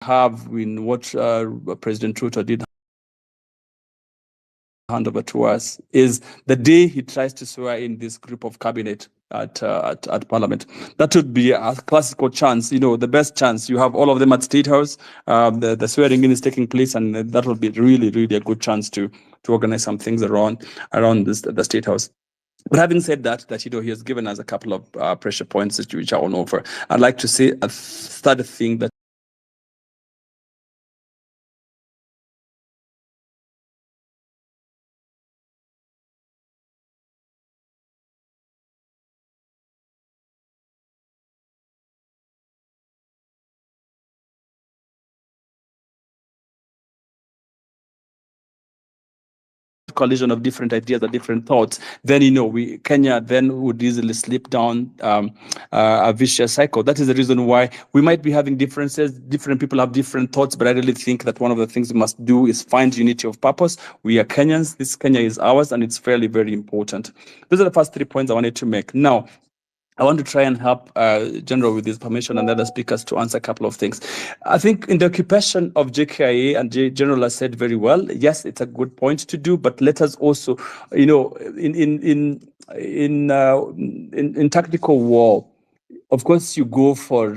have in what President Ruto did hand over to us is the day he tries to swear in this group of cabinet at Parliament. That would be a classical chance, the best chance. You have all of them at State House. The swearing in is taking place, and that will be really, really a good chance to organize some things around the State House. But having said that, he has given us a couple of pressure points which I will offer. I'd like to say a third thing that collision of different ideas or different thoughts, then Kenya then would easily slip down a vicious cycle. That is the reason why we might be having differences. Different people have different thoughts, but I really think that one of the things we must do is find unity of purpose. We are Kenyans. This Kenya is ours, and it's fairly very important. Those are the first 3 points I wanted to make. Now, I want to try and help General with his permission and other speakers to answer a couple of things. I think in the occupation of JKIA, and General has said very well, yes, it's a good point to do, but let us also, in tactical war, of course, you go for,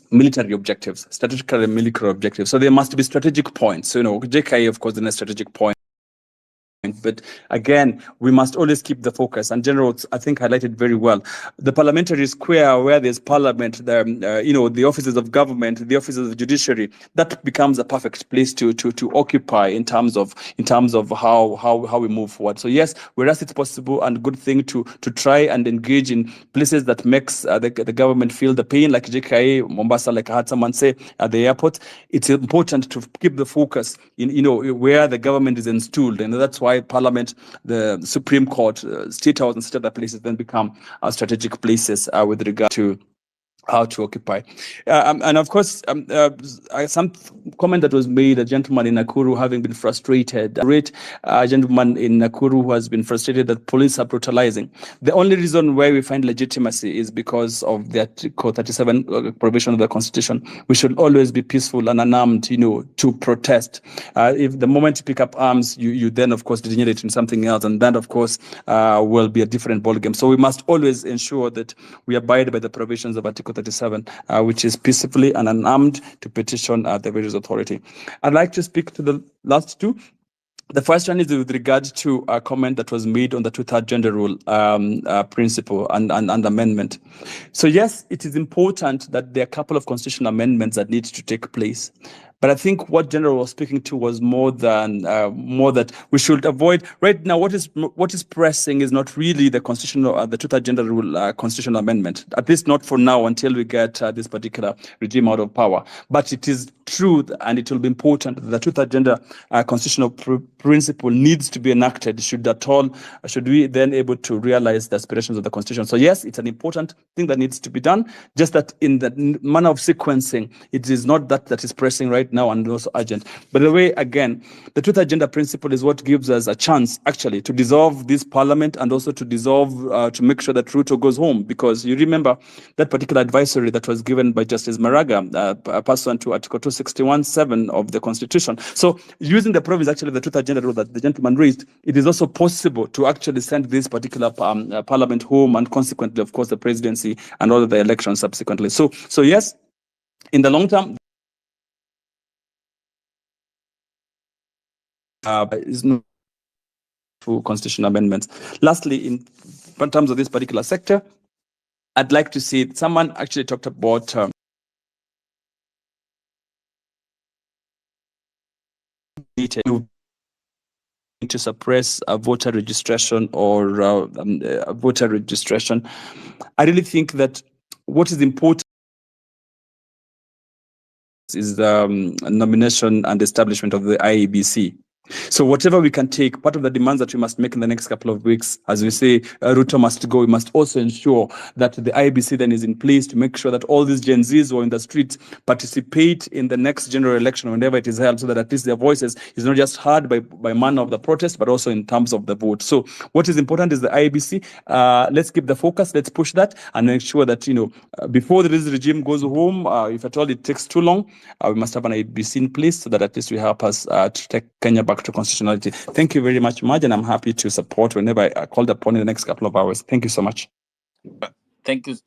military objectives, strategic and military objectives. So there must be strategic points. So, JKIA, of course, in a strategic point. But again, we must always keep the focus. And General, I think, highlighted very well the parliamentary square where there's parliament, the offices of government, the offices of the judiciary. That becomes a perfect place to occupy in terms of how we move forward. So yes, whereas it's possible and good thing to try and engage in places that makes the government feel the pain, like JKA, Mombasa, like I had someone say at the airport. It's important to keep the focus in where the government is installed, and that's why Parliament, the Supreme Court, State House, and such other places then become strategic places with regard to how to occupy. And of course, some comment that was made, a gentleman in Nakuru having been frustrated, a gentleman in Nakuru who has been frustrated that police are brutalizing. The only reason why we find legitimacy is because of the Article 37 provision of the Constitution. We should always be peaceful and unarmed, to protest. If the moment you pick up arms, you then, of course, degenerate in something else, and that, of course, will be a different ballgame. So we must always ensure that we abide by the provisions of Article 37, which is peacefully and unarmed to petition the various authority. I'd like to speak to the last two. The first one is with regard to a comment that was made on the two-third gender rule principle and amendment. So yes, it is important that there are a couple of constitutional amendments that need to take place. But I think what General was speaking to was more that we should avoid right now. What is pressing is not really the constitutional, the two-third gender rule constitutional amendment. At least not for now, until we get this particular regime out of power. But it is true, and it will be important that the two-third gender constitutional principle needs to be enacted. Should we then able to realize the aspirations of the Constitution? So yes, it's an important thing that needs to be done. Just that in the manner of sequencing, it is not that is pressing right now and also urgent. By the way, again, the two-third gender principle is what gives us a chance actually to dissolve this parliament and also to to make sure that Ruto goes home, because you remember that particular advisory that was given by Justice Maraga pursuant to Article 261(7) of the Constitution. So using the provisions actually of the two-third gender rule that the gentleman raised, it is also possible to actually send this particular parliament home, and consequently, of course, the presidency and all of the elections subsequently. So yes, in the long term, is no constitutional amendments. Lastly, in terms of this particular sector, I'd like to see someone actually talked about to suppress voter registration or voter registration. I really think that what is important is the nomination and establishment of the IEBC. So whatever we can take, part of the demands that we must make in the next couple of weeks, as we say, Ruto must go. We must also ensure that the IBC then is in place to make sure that all these Gen Zs who are in the streets participate in the next general election whenever it is held, so that at least their voices is not just heard by manner of the protest, but also in terms of the vote. So what is important is the IBC. Let's keep the focus. Let's push that and make sure that, before this regime goes home, if at all it takes too long, we must have an IBC in place so that at least we help us to take Kenya back to constitutionality. Thank you very much, Maj, and I'm happy to support whenever I called upon in the next couple of hours. Thank you so much. Thank you.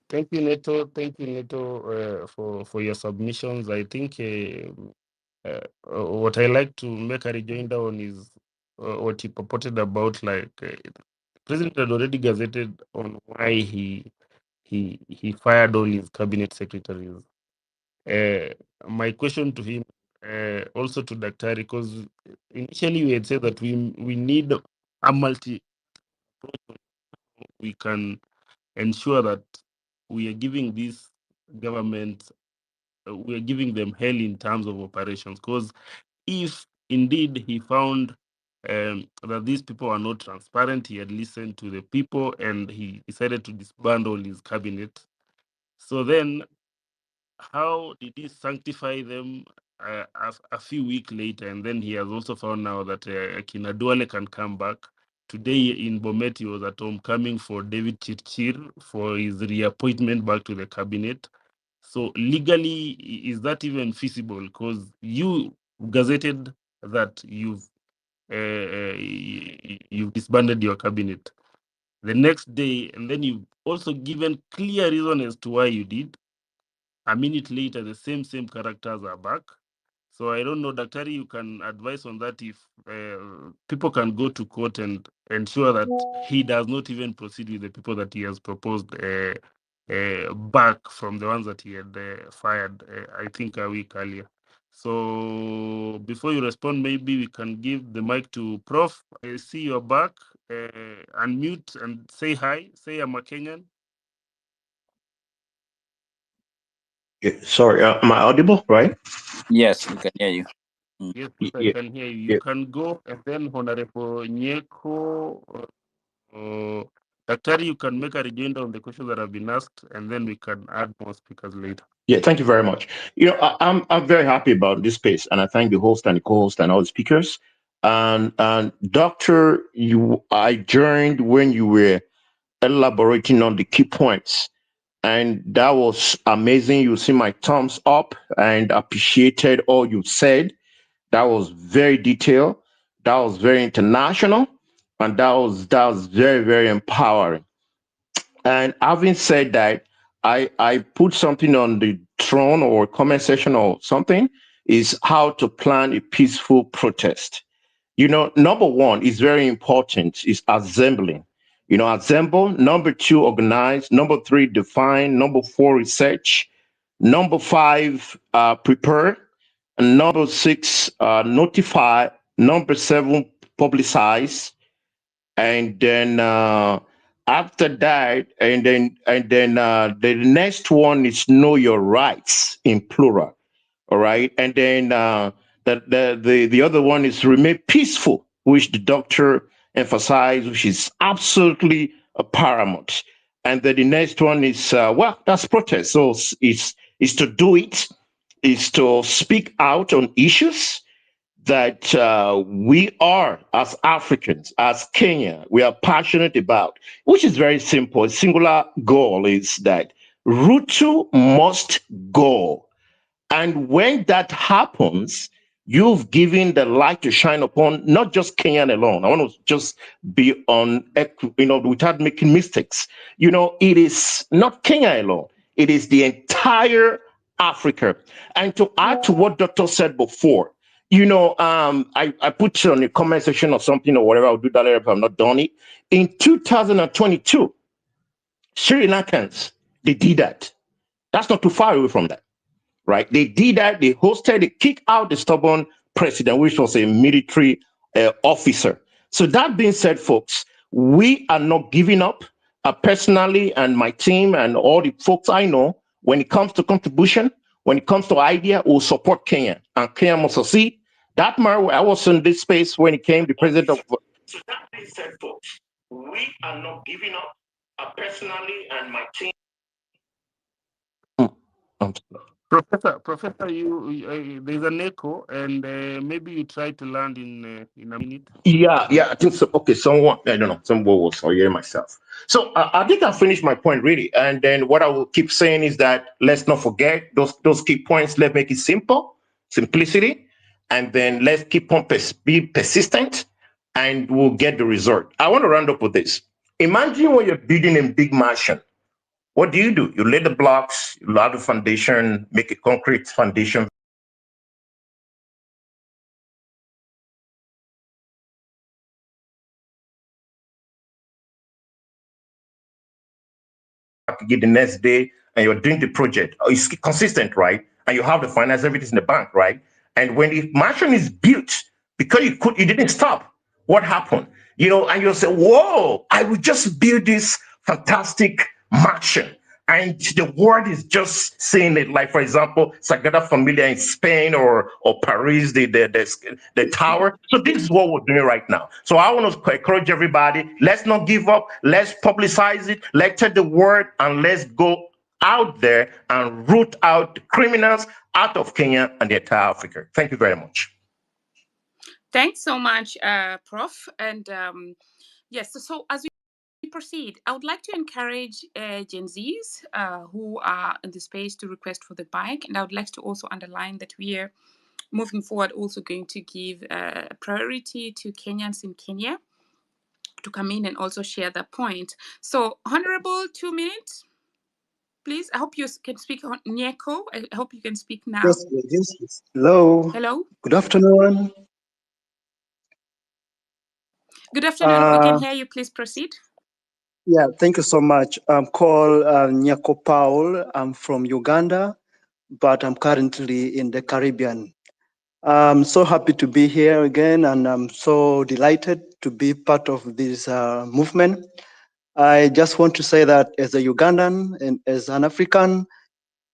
Thank you, Neto. Thank you, Neto, for your submissions. I think what I like to make a rejoinder on is what he purported about, like the president had already gazetted on why he fired all his cabinet secretaries. My question to him, also to Daktari, because initially we had said that we need a multi approach. We can ensure that we are giving this government, we are giving them hell in terms of operations. Because if indeed he found that these people are not transparent, he had listened to the people and he decided to disband all his cabinet. So then, how did he sanctify them a few weeks later? And then he has also found now that Kina Duale can come back. Today in Bomet, he was at homecoming for David Chirchir for his reappointment back to the cabinet. So legally, is that even feasible? Because you gazetted that you've disbanded your cabinet the next day, and then you've also given clear reason as to why you did. A minute later, the same characters are back. So I don't know, Daktari, you can advise on that if people can go to court and ensure that he does not even proceed with the people that he has proposed back from the ones that he had fired, I think, a week earlier. So before you respond, maybe we can give the mic to Prof. I see you're back. Unmute and say hi. Say I'm a Kenyan. Yeah, sorry, am I audible, right? Yes, we can hear you. Yes, I can hear you. You can go, and then Honorable Nyeko, Daktari, you can make a rejoinder on the questions that have been asked, and then we can add more speakers later. Yeah, thank you very much. I'm very happy about this space, and I thank the host and the co-host and all the speakers. And Doctor, I joined when you were elaborating on the key points, and that was amazing. You see my thumbs up and appreciated all you said. That was very detailed. That was very international, and that was very, very empowering. And having said that, I put something on the throne or comment section or something, is how to plan a peaceful protest. Number one is very important, is assembling. Assemble. Number two, organize. Number three, define. Number four, research. Number five, prepare. And number six, notify. Number seven, publicize. And then after that, and then the next one is know your rights in plural. All right. And then the other one is remain peaceful, which the doctor emphasized, which is absolutely paramount. And then the next one is that's protest. So it's to do it, is to speak out on issues that we are, as Africans, as Kenya, we are passionate about, which is very simple. A singular goal is that Ruto must go. And when that happens, you've given the light to shine upon not just Kenyan alone. I want to just be on, without making mistakes. It is not Kenya alone. It is the entire Africa. And to add to what Doctor said before, I put on the comment section or something or whatever. I'll do that later if I'm not done it. In 2022, Sri Lankans, they did that. That's not too far away from that. Right? They did that. They hosted, they kicked out the stubborn president, which was a military officer. So that being said, folks, we are not giving up. Personally, and my team and all the folks I know, when it comes to contribution, when it comes to idea, we'll support Kenya. And Kenya must succeed. Datmar, I was in this space when he came, the president of. He said, folks, we are not giving up. Personally, and my team. Professor, there's an echo, and maybe you try to land in a minute. Yeah, I think so. Okay, someone, I don't know, someone was hearing myself. So I think I finished my point really, and then what I will keep saying is that let's not forget those key points. Let's make it simple, simplicity, and then let's keep on be persistent, and we'll get the result. I want to round up with this. Imagine when you're building a big mansion. What do? You lay the blocks, you lay the foundation, make a concrete foundation. Get the next day, and you're doing the project. It's consistent, right? And you have the finance, everything's in the bank, right? And when the mansion is built, because you didn't stop. What happened? And you'll say, "Whoa! I will just build this fantastic mansion." And the world is just saying it, like, for example, Sagrada Familia in Spain or Paris, the tower. So this is what we're doing right now. So I want to encourage everybody, let's not give up. Let's publicize it. Let's tell the word, and let's go out there and root out the criminals out of Kenya and the entire Africa. Thank you very much. Thanks so much, Prof. And yes, so as we proceed, I would like to encourage Gen Zs who are in the space to request for the mic. And I would like to also underline that we are moving forward also going to give priority to Kenyans in Kenya to come in and also share their point. So, Honorable, 2 minutes, please. I hope you can speak on Nyeko. I hope you can speak now. Yes. Hello. Hello. Good afternoon. Good afternoon. We can hear you. Please proceed. Yeah, thank you so much. I'm called Nyako Paul. I'm from Uganda, but I'm currently in the Caribbean. I'm so happy to be here again, and I'm so delighted to be part of this movement. I just want to say that as a Ugandan and as an African,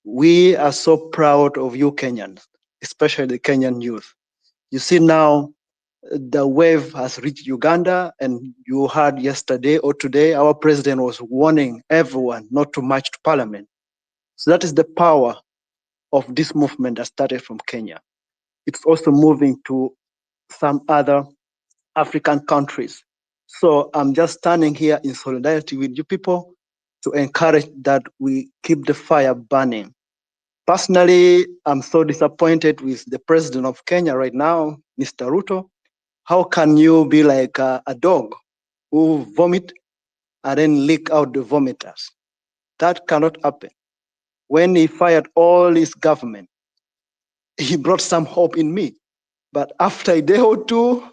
we are so proud of you Kenyans, especially the Kenyan youth. You see now, the wave has reached Uganda, and you heard yesterday or today, our president was warning everyone not to march to parliament. So that is the power of this movement that started from Kenya. It's also moving to some other African countries. So I'm just standing here in solidarity with you people to encourage that we keep the fire burning. Personally, I'm so disappointed with the president of Kenya right now, Mr. Ruto. How can you be like a dog who vomit and then lick out the vomiters? That cannot happen. When he fired all his government, he brought some hope in me. But after a day or two,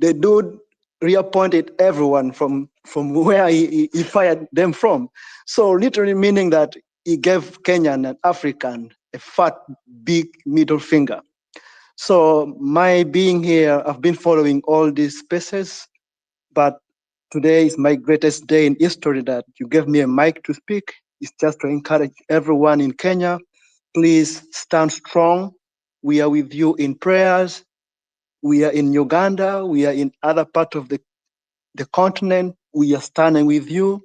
the dude reappointed everyone from where he fired them from. So literally meaning that he gave Kenyan and African a fat, big middle finger. So my being here, I've been following all these spaces, but today is my greatest day in history that you gave me a mic to speak. It's just to encourage everyone in Kenya, please stand strong. We are with you in prayers. We are in Uganda. We are in other parts of the continent. We are standing with you,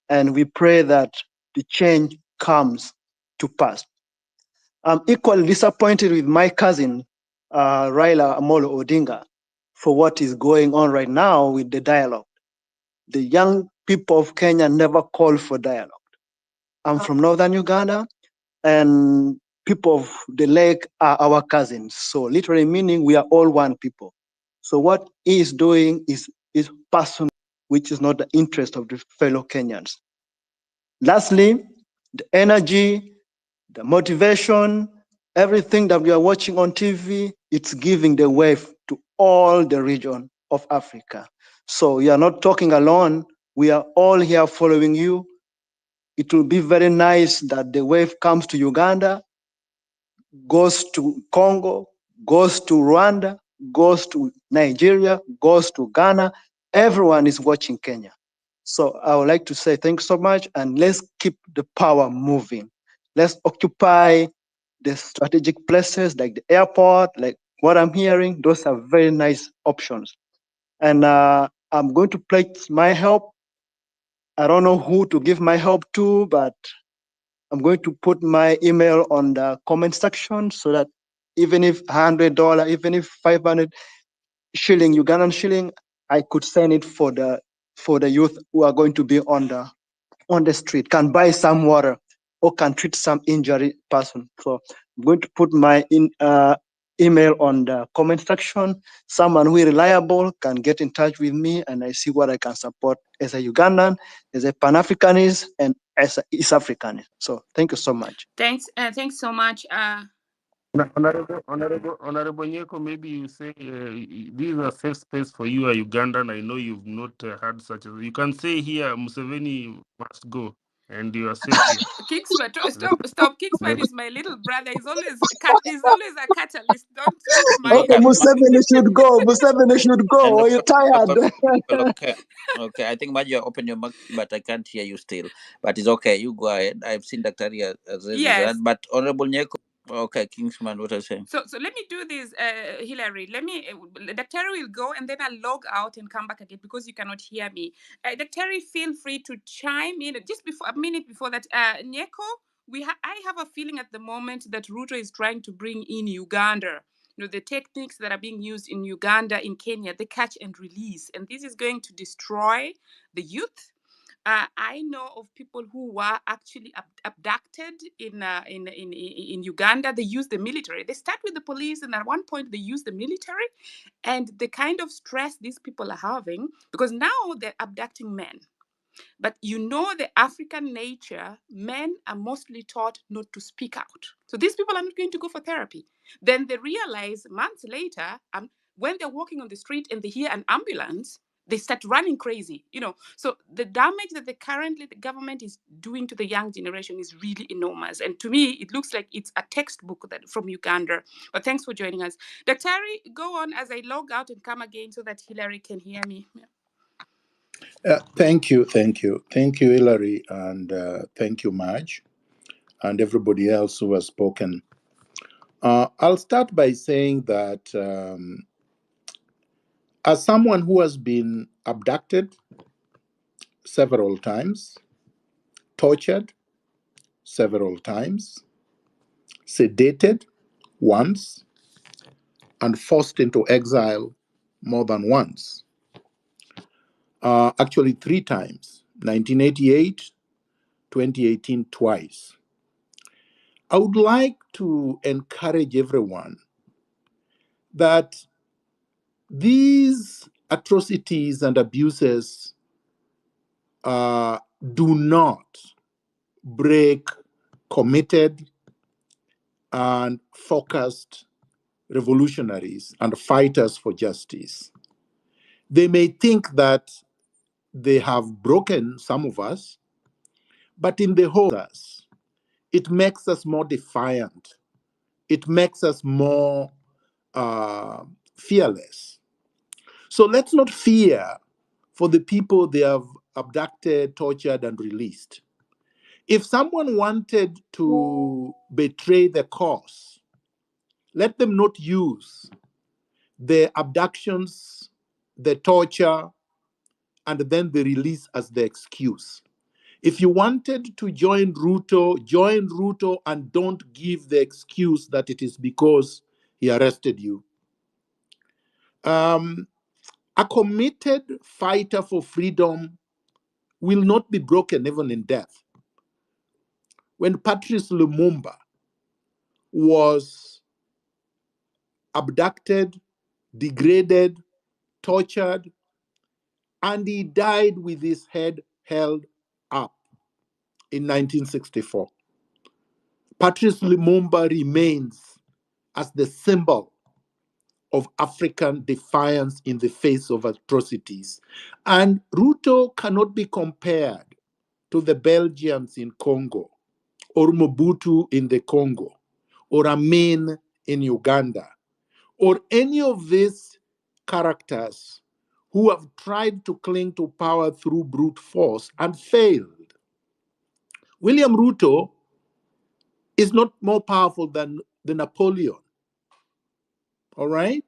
and we pray that the change comes to pass. I'm equally disappointed with my cousin, Raila Amolo Odinga, for what is going on right now with the dialogue. The young people of Kenya never call for dialogue. I'm from northern Uganda, and people of the lake are our cousins. So literally meaning we are all one people. So what he is doing is personal, which is not the interest of the fellow Kenyans. Lastly, the energy, the motivation, everything that we are watching on TV, it's giving the wave to all the region of Africa. So we are not talking alone. We are all here following you. It will be very nice that the wave comes to Uganda, goes to Congo, goes to Rwanda, goes to Nigeria, goes to Ghana. Everyone is watching Kenya. So I would like to say thanks so much, and let's keep the power moving. Let's occupy the strategic places like the airport, like what I'm hearing, those are very nice options. And I'm going to pledge my help. I don't know who to give my help to, but I'm going to put my email on the comment section so that even if $100, even if 500 shilling, Ugandan shilling, I could send it for the youth who are going to be on the street, can buy some water or can treat some injured person. So I'm going to put my email on the comment section. Someone who is reliable can get in touch with me, and I see what I can support as a Ugandan, as a Pan-Africanist, and as an East Africanist. So thank you so much. Thanks so much. Honorable Nyeko, maybe you say this is a safe space for you, a Ugandan. I know you've not had such a. You can say here, Museveni must go, and you are safe here. Kingsman, stop. Kingsman is my little brother. He's always a catalyst. Don't mind Okay, Okay, him. Museveni should go. Museveni should and go. Are you tired? okay. Okay, I think Maji, open your mic, but I can't hear you still. But it's okay. You go ahead. I've seen Dr. Ria raise his Yes. hand. But Honorable Nyeko, okay, Kingsman, what are you saying? So let me do this, Hillary. Let me, Dr. will go and then I'll log out and come back again because you cannot hear me. Dr. feel free to chime in just before a minute before that. Nyeko, I have a feeling at the moment that Ruto is trying to bring in Uganda. You know, the techniques that are being used in Uganda, in Kenya, the catch and release, and this is going to destroy the youth. I know of people who were actually abducted in Uganda. They use the military. They start with the police, and at one point they use the military. And the kind of stress these people are having, because now they're abducting men. But you know the African nature, men are mostly taught not to speak out. So these people are not going to go for therapy. Then they realize months later, when they're walking on the street and they hear an ambulance, they start running crazy. You know, so the damage that the government is doing to the young generation is really enormous. And to me, it looks like it's a textbook from Uganda. But thanks for joining us. Dr. Go on as I log out and come again so that Hillary can hear me. Thank you, Hillary, and thank you, Marge, and everybody else who has spoken. I'll start by saying that as someone who has been abducted several times, tortured several times, sedated once, and forced into exile more than once, actually 3 times, 1988, 2018, twice. I would like to encourage everyone that these atrocities and abuses do not break committed and focused revolutionaries and fighters for justice. They may think that they have broken some of us, but in the whole, it makes us more defiant. It makes us more fearless. So let's not fear for the people they have abducted, tortured, and released. If someone wanted to betray the cause, let them not use the abductions, the torture, and then the release as the excuse. If you wanted to join Ruto and don't give the excuse that it is because he arrested you. A committed fighter for freedom will not be broken even in death. When Patrice Lumumba was abducted, degraded, tortured, and he died with his head held up in 1964. Patrice Lumumba remains as the symbol of African defiance in the face of atrocities. And Ruto cannot be compared to the Belgians in Congo, or Mobutu in the Congo, or Amin in Uganda, or any of these characters who have tried to cling to power through brute force and failed. William Ruto is not more powerful than Napoleon All right?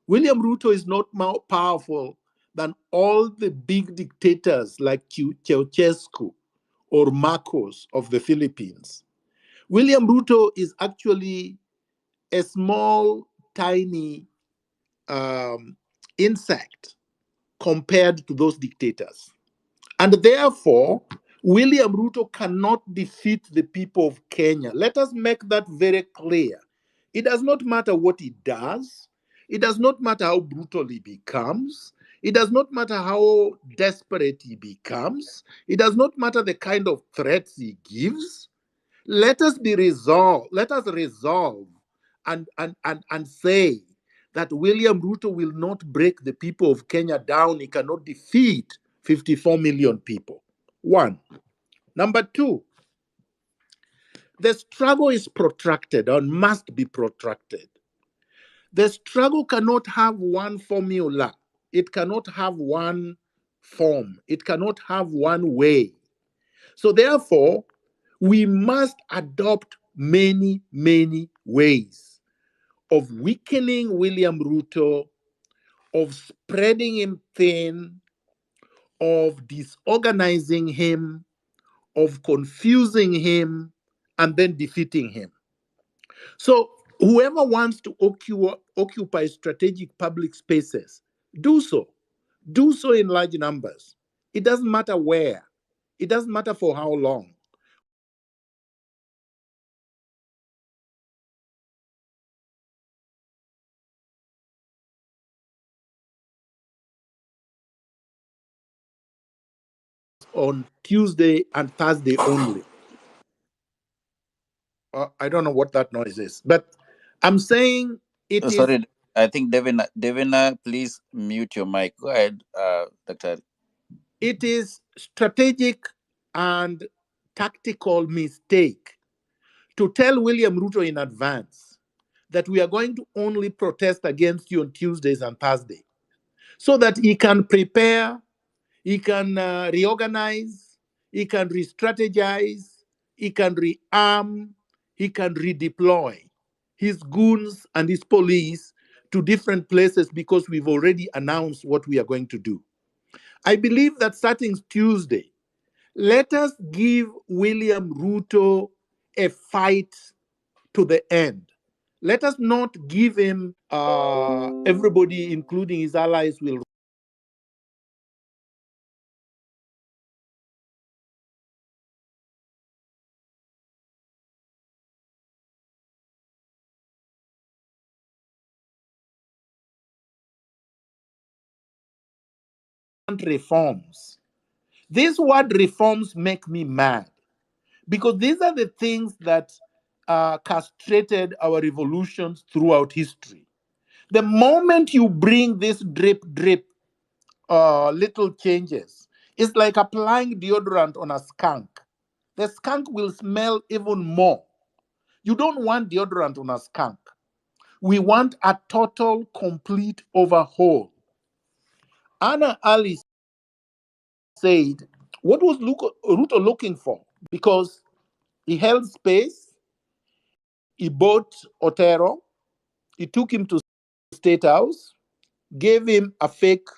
William Ruto is not more powerful than all the big dictators like Ceausescu or Marcos of the Philippines. William Ruto is actually a small, tiny insect compared to those dictators. And therefore, William Ruto cannot defeat the people of Kenya. Let us make that very clear. It does not matter what he does. It does not matter how brutal he becomes. It does not matter how desperate he becomes. It does not matter the kind of threats he gives. Let us be resolved. Let us resolve and say that William Ruto will not break the people of Kenya down. He cannot defeat 54 million people. One. Number two, the struggle is protracted and must be protracted. The struggle cannot have one formula. It cannot have one form. It cannot have one way. So therefore, we must adopt many, many ways of weakening William Ruto, of spreading him thin, of disorganizing him, of confusing him, and then defeating him. So, whoever wants to occupy strategic public spaces, do so. Do so in large numbers. It doesn't matter where, it doesn't matter for how long. On Tuesday and Thursday only. I don't know what that noise is, but I'm saying it is. Sorry, I think Devina, please mute your mic. Go ahead, Dr. It is strategic and tactical mistake to tell William Ruto in advance that we are going to only protest against you on Tuesdays and Thursdays so that he can prepare, he can reorganize, he can re-strategize, he can rearm, he can redeploy his goons and his police to different places because we've already announced what we are going to do. I believe that starting Tuesday, let us give William Ruto a fight to the end. Let us not give him everybody, including his allies, will want reforms. This word reforms make me mad because these are the things that castrated our revolutions throughout history. The moment you bring this drip, little changes, it's like applying deodorant on a skunk. The skunk will smell even more. You don't want deodorant on a skunk. We want a total, complete overhaul. Anna Ali said, what was Ruto looking for? Because he held space, he bought Otero, he took him to State House, gave him a fake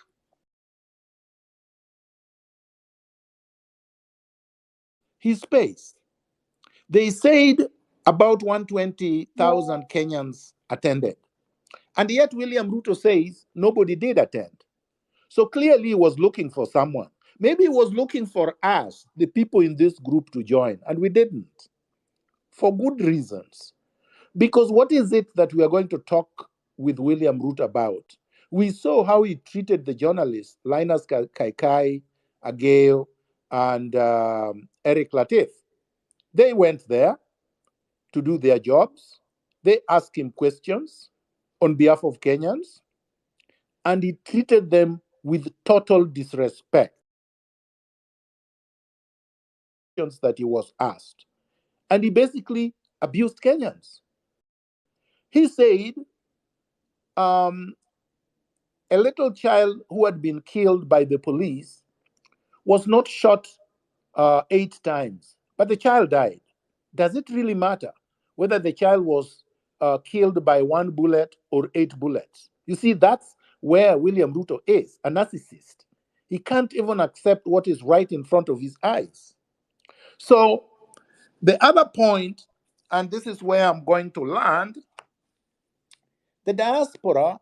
his space. They said about 120,000 Kenyans attended. And yet William Ruto says nobody did attend. So clearly he was looking for someone. Maybe he was looking for us, the people in this group, to join, and we didn't, for good reasons. Because what is it that we are going to talk with William Ruto about? We saw how he treated the journalists, Linus Kaikai, Ageo, and Eric Latif. They went there to do their jobs. They asked him questions on behalf of Kenyans, and he treated them with total disrespect that he was asked. And he basically abused Kenyans. He said a little child who had been killed by the police was not shot 8 times, but the child died. Does it really matter whether the child was killed by 1 bullet or 8 bullets. You see, that's where William Ruto is, a narcissist. He can't even accept what is right in front of his eyes. So the other point, and this is where I'm going to land, the diaspora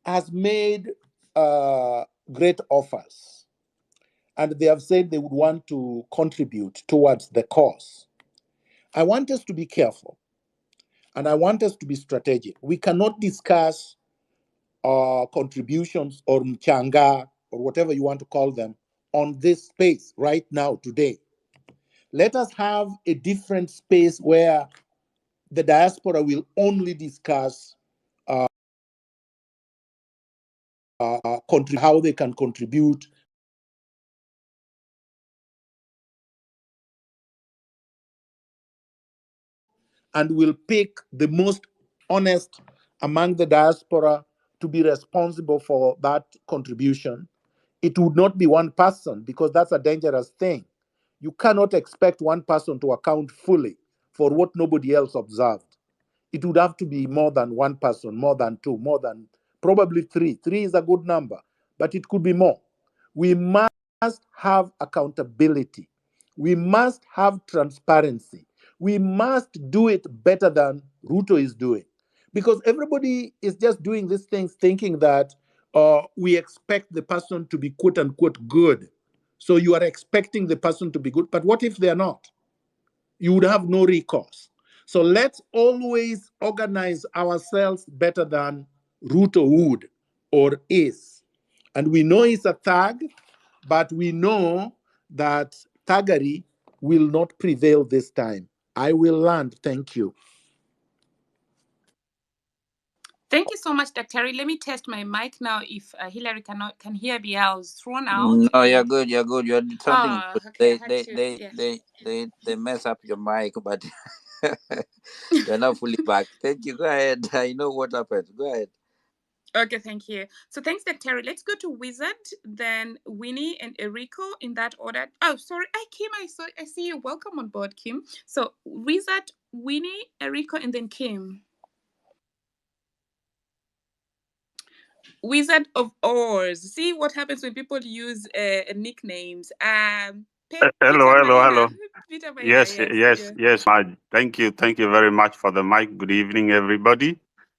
has made great offers, and they have said they would want to contribute towards the cause. I want us to be careful, and I want us to be strategic. We cannot discuss contributions or mchanga or whatever you want to call them on this space right now, today. Let us have a different space where the diaspora will only discuss how they can contribute and will pick the most honest among the diaspora to be responsible for that contribution. It would not be one person, because that's a dangerous thing. You cannot expect one person to account fully for what nobody else observed. It would have to be more than one person, more than two, more than probably three. Three is a good number, but it could be more. We must have accountability. We must have transparency. We must do it better than Ruto is doing. Because everybody is just doing these things thinking that we expect the person to be quote unquote good. So you are expecting the person to be good, but what if they're not? You would have no recourse. So let's always organize ourselves better than Ruto would or is. And we know he's a thug, but we know that thuggery will not prevail this time. I will land. Thank you. Thank you so much, Dr. Harry. Let me test my mic now if Hillary can hear me. I was thrown out. No, you're good. You're good. You're something good. Okay, I had to. Yes. They mess up your mic, but you're not fully back. Thank you. Go ahead. I know what happened. Go ahead. Okay, thank you. So thanks, Dr. Terry. Let's go to Wizard, then Winnie and Enrico in that order. Oh, sorry. Kim, I see you. Welcome on board, Kim. So Wizard, Winnie, Enrico, and then Kim. Wizard of Oz. See what happens when people use nicknames. Hello. Peter Maina, Yes. Thank you very much for the mic. Good evening, everybody.